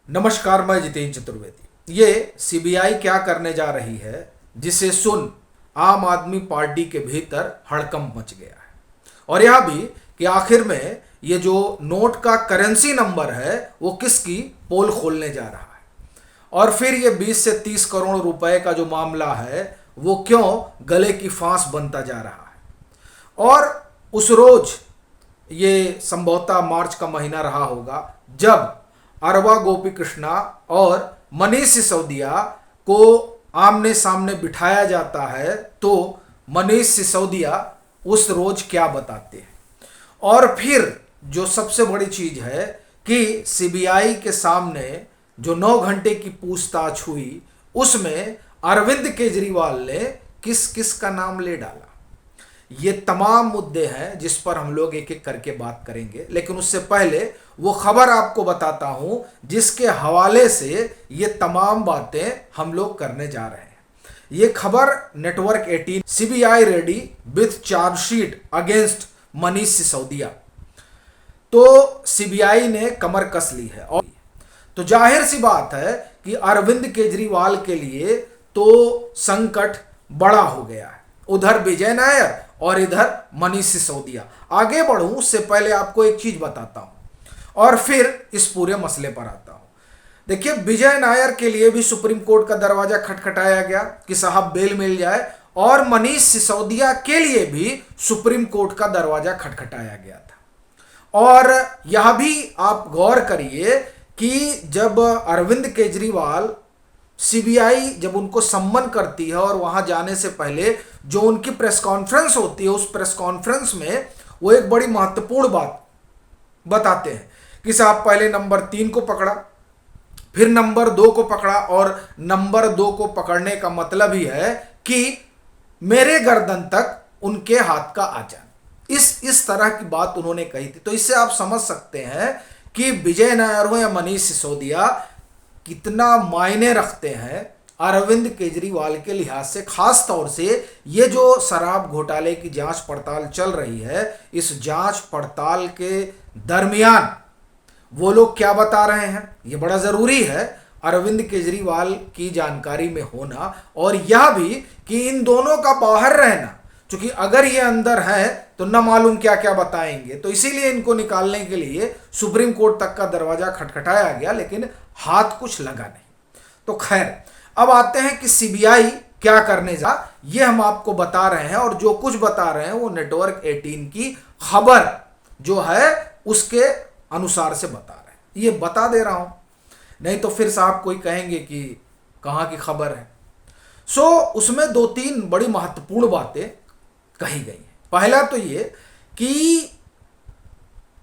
नमस्कार, मैं जितेंद्र चतुर्वेदी। ये सीबीआई क्या करने जा रही है जिसे सुन आम आदमी पार्टी के भीतर हड़कंप मच गया है। और यह भी कि आखिर में ये जो नोट का करेंसी नंबर है वो किसकी पोल खोलने जा रहा है। और फिर ये 20 से 30 करोड़ रुपए का जो मामला है वो क्यों गले की फांस बनता जा रहा है। और उस रोज ये संभवतः मार्च का महीना रहा होगा जब अरवा गोपी कृष्णा और मनीष सिसोदिया को आमने सामने बिठाया जाता है, तो मनीष सिसोदिया उस रोज क्या बताते हैं। और फिर जो सबसे बड़ी चीज है कि सीबीआई के सामने जो 9 घंटे की पूछताछ हुई उसमें अरविंद केजरीवाल ने किस किस का नाम ले डाला। ये तमाम मुद्दे हैं जिस पर हम लोग एक एक करके बात करेंगे, लेकिन उससे पहले वो खबर आपको बताता हूं जिसके हवाले से ये तमाम बातें हम लोग करने जा रहे हैं। ये खबर network 18, CBI ready with chargesheet against Manish Sisodia. तो सीबीआई ने कमर कस ली है और तो जाहिर सी बात है कि अरविंद केजरीवाल के लिए तो संकट बड़ा हो गया है। उधर विजय नायर और इधर मनीष सिसोदिया। आगे बढ़ूं उससे पहले आपको एक चीज बताता हूं और फिर इस पूरे मसले पर आता हूं। देखिए, विजय नायर के लिए भी सुप्रीम कोर्ट का दरवाजा खटखटाया गया कि साहब बेल मिल जाए, और मनीष सिसोदिया के लिए भी सुप्रीम कोर्ट का दरवाजा खटखटाया गया था। और यह भी आप गौर करिए कि जब अरविंद केजरीवाल सीबीआई जब उनको सम्मन करती है और वहां जाने से पहले जो उनकी प्रेस कॉन्फ्रेंस होती है, उस प्रेस कॉन्फ्रेंस में वो एक बड़ी महत्वपूर्ण बात बताते हैं कि साहब पहले नंबर 3 को पकड़ा, फिर नंबर 2 को पकड़ा, और नंबर 2 को पकड़ने का मतलब ही है कि मेरे गर्दन तक उनके हाथ का आ जाए। इस तरह की बात उन्होंने कही थी। तो इससे आप समझ सकते हैं कि विजय नायर हो या मनीष सिसोदिया कितना मायने रखते हैं अरविंद केजरीवाल के लिहाज से। खास तौर से ये जो शराब घोटाले की जांच पड़ताल चल रही है, इस जांच पड़ताल के दरमियान वो लोग क्या बता रहे हैं, ये बड़ा जरूरी है अरविंद केजरीवाल की जानकारी में होना। और यह भी कि इन दोनों का बाहर रहना, क्योंकि अगर ये अंदर है तो न मालूम क्या क्या बताएंगे। तो इसीलिए इनको निकालने के लिए सुप्रीम कोर्ट तक का दरवाजा खटखटाया गया, लेकिन हाथ कुछ लगा नहीं। तो खैर, अब आते हैं कि सीबीआई क्या करने जा, ये हम आपको बता रहे हैं। और जो कुछ बता रहे हैं वो नेटवर्क 18 की खबर जो है उसके अनुसार से बता रहे हैं। ये बता दे रहा हूं, नहीं तो फिर साहब कोई कहेंगे कि कहां की खबर है। उसमें 2-3 बड़ी महत्वपूर्ण बातें कही गई हैं। पहला तो ये कि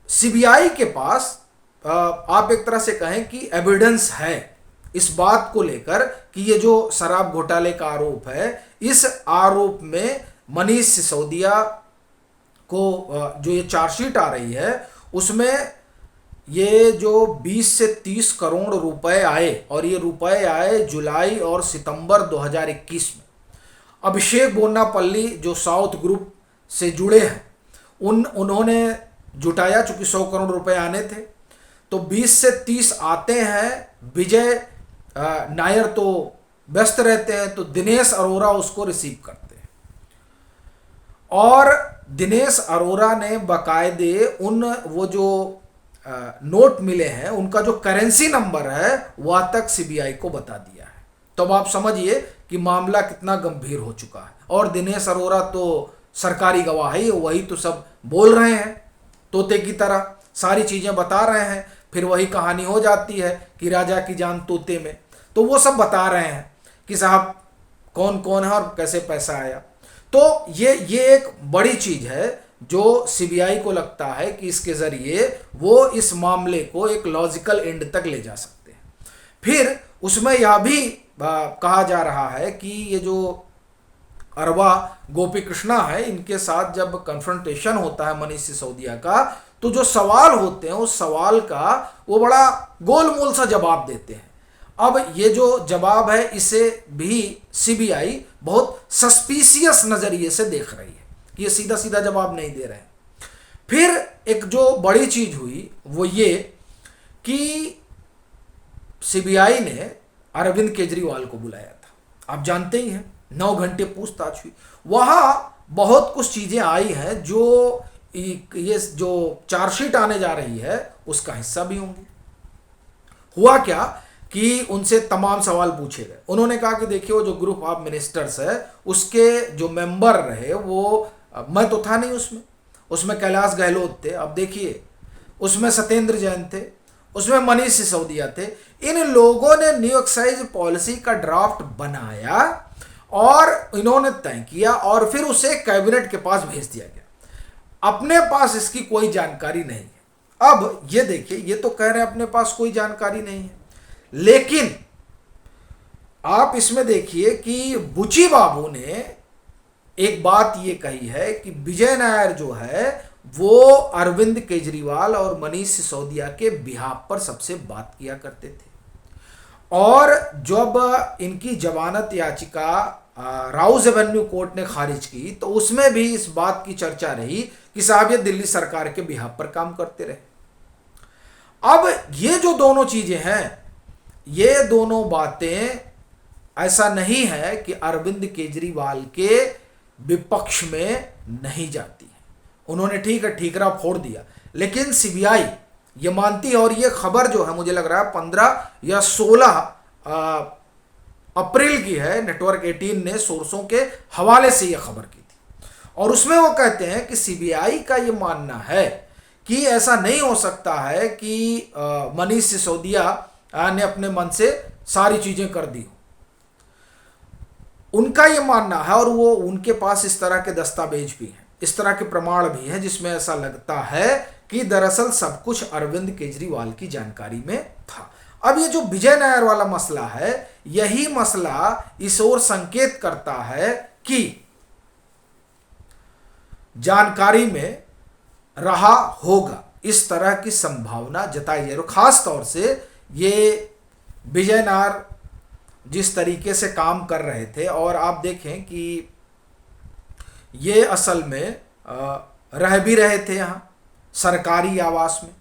सीबीआई के पास आप एक तरह से कहें कि एविडेंस है इस बात को लेकर कि ये जो शराब घोटाले का आरोप है, इस आरोप में मनीष सिसोदिया को जो ये चार्जशीट आ रही है उसमें ये जो 20 से 30 करोड़ रुपए आए, और ये रुपए आए जुलाई और सितंबर 2021 में। अभिषेक बोनापल्ली जो साउथ ग्रुप से जुड़े हैं उन्होंने जुटाया, चूंकि 100 करोड़ रुपए आने थे तो 20 से 30 आते हैं। विजय नायर तो व्यस्त रहते हैं, तो दिनेश अरोरा उसको रिसीव करते हैं। और दिनेश अरोरा ने बाकायदे वो जो नोट मिले हैं उनका जो करेंसी नंबर है वह तक सीबीआई को बता दिया है। तो अब आप समझिए कि मामला कितना गंभीर हो चुका है। और दिनेश अरोरा तो सरकारी गवाह है, वही तो सब बोल रहे हैं, तोते की तरह सारी चीजें बता रहे हैं। फिर वही कहानी हो जाती है कि राजा की जान तोते में। तो वो सब बता रहे हैं कि साहब कौन कौन है और कैसे पैसा आया। तो ये एक बड़ी चीज है जो सीबीआई को लगता है कि इसके जरिए वो इस मामले को एक लॉजिकल एंड तक ले जा सकते हैं। फिर उसमें यह भी कहा जा रहा है कि ये जो अरवा गोपी कृष्णा है, इनके साथ जब कन्फ्रंटेशन होता है मनीष सिसोदिया का, तो जो सवाल होते हैं उस सवाल का वो बड़ा गोलमोल सा जवाब देते हैं। अब ये जो जवाब है इसे भी सीबीआई बहुत सस्पिशियस नजरिए से देख रही है कि ये सीधा सीधा जवाब नहीं दे रहे हैं। फिर एक जो बड़ी चीज हुई वो ये कि सीबीआई ने अरविंद केजरीवाल को बुलाया था, आप जानते ही हैं, 9 घंटे पूछताछ हुई। वहां बहुत कुछ चीजें आई हैं जो ये जो चार्जशीट आने जा रही है उसका हिस्सा भी होंगी। हुआ क्या कि उनसे तमाम सवाल पूछे गए। उन्होंने कहा कि देखिए वो जो ग्रुप ऑफ मिनिस्टर्स है उसके जो मेंबर रहे वो, मैं तो था नहीं उसमें कैलाश गहलोत थे, अब देखिए उसमें सत्येंद्र जैन थे, उसमें मनीष सिसोदिया थे। इन लोगों ने न्यू एक्साइज पॉलिसी का ड्राफ्ट बनाया और इन्होंने तय किया और फिर उसे कैबिनेट के पास भेज दिया गया। अपने पास इसकी कोई जानकारी नहीं है। अब ये देखिए, ये तो कह रहे हैं अपने पास कोई जानकारी नहीं है, लेकिन आप इसमें देखिए कि बुची बाबू ने एक बात ये कही है कि विजय नायर जो है वो अरविंद केजरीवाल और मनीष सिसोदिया के बिहाफ पर सबसे बात किया करते थे। और जब इनकी जमानत याचिका राउज एवेन्यू कोर्ट ने खारिज की तो उसमें भी इस बात की चर्चा रही कि साहब ये दिल्ली सरकार के बिहाफ पर काम करते रहे। अब ये जो दोनों चीजें हैं, ये दोनों बातें ऐसा नहीं है कि अरविंद केजरीवाल के विपक्ष में नहीं जाती है। उन्होंने ठीक है ठीकरा फोड़ दिया, लेकिन सीबीआई ये मानती है। और ये खबर जो है मुझे लग रहा है 15 या 16 अप्रैल की है। नेटवर्क 18 ने सोर्सों के हवाले से यह खबर की थी और उसमें वो कहते हैं कि सीबीआई का ये मानना है कि ऐसा नहीं हो सकता है कि मनीष सिसोदिया ने अपने मन से सारी चीजें कर दी हो। उनका ये मानना है और वो उनके पास इस तरह के दस्तावेज भी हैं, इस तरह के प्रमाण भी हैं जिसमें ऐसा लगता है कि दरअसल सब कुछ अरविंद केजरीवाल की जानकारी में था। अब ये जो विजय नायर वाला मसला है, यही मसला इस ओर संकेत करता है कि जानकारी में रहा होगा, इस तरह की संभावना जताई है। और खास तौर से ये विजय नायर जिस तरीके से काम कर रहे थे, और आप देखें कि ये असल में रह भी रहे थे यहाँ सरकारी आवास में।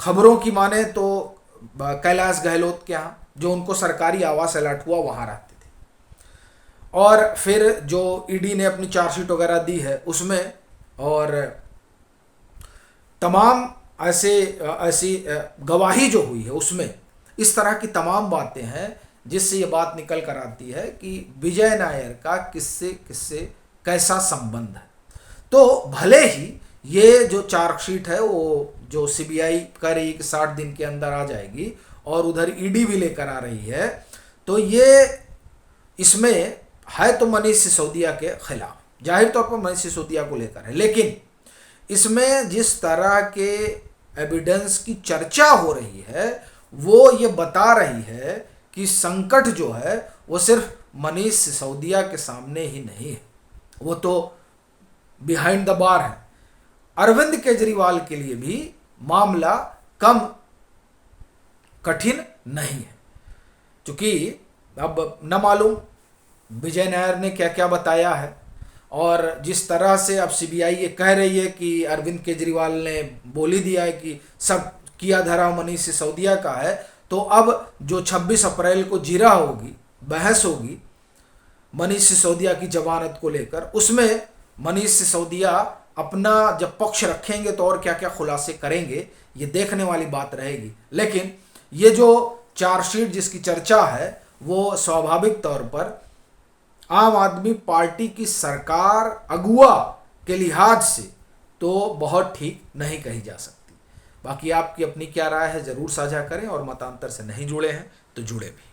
खबरों की माने तो कैलाश गहलोत के यहाँ, जो उनको सरकारी आवास अलॉट हुआ, वहाँ रहते थे। और फिर जो ईडी ने अपनी चार्जशीट वगैरह दी है उसमें, और तमाम ऐसी गवाही जो हुई है उसमें इस तरह की तमाम बातें हैं जिससे ये बात निकल कर आती है कि विजय नायर का किससे कैसा संबंध है। तो भले ही ये जो चार्जशीट है वो जो सीबीआई कह रही है कि 60 दिन के अंदर आ जाएगी और उधर ईडी भी लेकर आ रही है, तो ये इसमें है तो मनीष सिसोदिया के खिलाफ, जाहिर तौर पर मनीष सिसोदिया को लेकर है। लेकिन इसमें जिस तरह के एविडेंस की चर्चा हो रही है वो ये बता रही है कि संकट जो है वो सिर्फ मनीष सिसोदिया के सामने ही नहीं है, वो तो बिहाइंड द बार है। अरविंद केजरीवाल के लिए भी मामला कम कठिन नहीं है, क्योंकि अब न मालूम विजय नायर ने क्या क्या बताया है, और जिस तरह से अब सीबीआई ये कह रही है कि अरविंद केजरीवाल ने बोल ही दिया है कि सब किया धरा मनीष सिसोदिया का है, तो अब जो 26 अप्रैल को जिरा होगी, बहस होगी मनीष सिसोदिया की जमानत को लेकर, उसमें मनीष सिसोदिया अपना जब पक्ष रखेंगे तो और क्या क्या खुलासे करेंगे, ये देखने वाली बात रहेगी। लेकिन ये जो चार्जशीट जिसकी चर्चा है वो स्वाभाविक तौर पर आम आदमी पार्टी की सरकार अगुआ के लिहाज से तो बहुत ठीक नहीं कही जा सकती। बाकी आपकी अपनी क्या राय है ज़रूर साझा करें, और मतांतर से नहीं जुड़े हैं तो जुड़े भी।